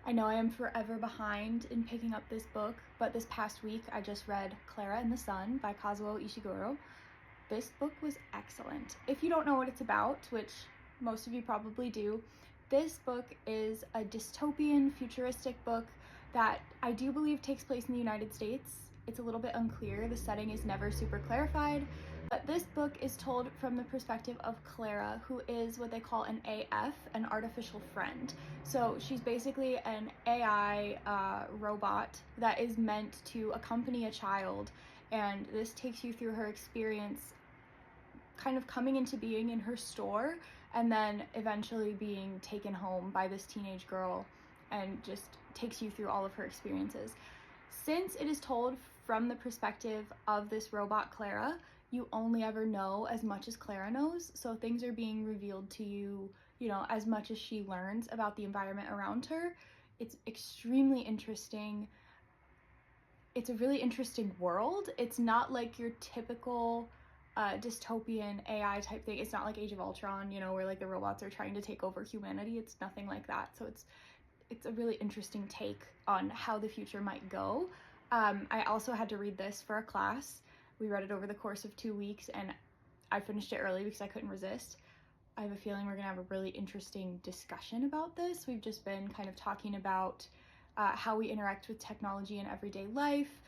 I know I am forever behind in picking up this book, but this past week I just read Klara and the Sun by Kazuo Ishiguro. This book was excellent. If you don't know what it's about, which most of you probably do, this book is a dystopian, futuristic book that I do believe takes place in the United States. It's a little bit unclear, the setting is never super clarified, but this book is told from the perspective of Klara, who is what they call an AF, an artificial friend. So she's basically an AI robot that is meant to accompany a child, and this takes you through her experience kind of coming into being in her store and then eventually being taken home by this teenage girl, and just takes you through all of her experiences. Since it is told from the perspective of this robot Klara, you only ever know as much as Klara knows, so things are being revealed to you, as much as she learns about the environment around her. It's extremely interesting. It's a really interesting world. It's not like your typical dystopian AI type thing. It's not like Age of Ultron, where like the robots are trying to take over humanity. It's nothing like that. So it's a really interesting take on how the future might go. I also had to read this for a class. We read it over the course of 2 weeks, and I finished it early because I couldn't resist. I have a feeling we're gonna have a really interesting discussion about this. We've just been kind of talking about how we interact with technology in everyday life,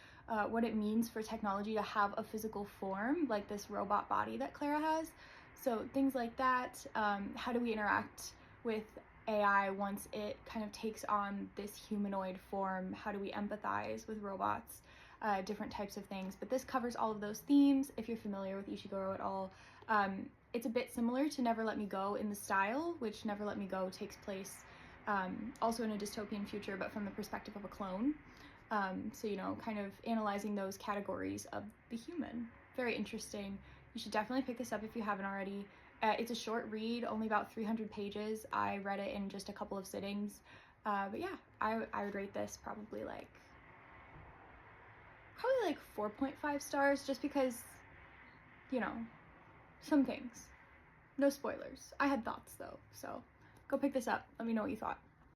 what it means for technology to have a physical form, like this robot body that Klara has. So things like that. How do we interact with AI once it kind of takes on this humanoid form? How do we empathize with robots? Different types of things. But this covers all of those themes. If you're familiar with Ishiguro at all, it's a bit similar to Never Let Me Go in the style, which Never Let Me Go takes place also in a dystopian future, but from the perspective of a clone. So, kind of analyzing those categories of the human. Very interesting. You should definitely pick this up if you haven't already. It's a short read, only about 300 pages. I read it in just a couple of sittings. But yeah, I would rate this probably like 4.5 stars, just because, some things. No spoilers. I had thoughts though, so go pick this up. Let me know what you thought.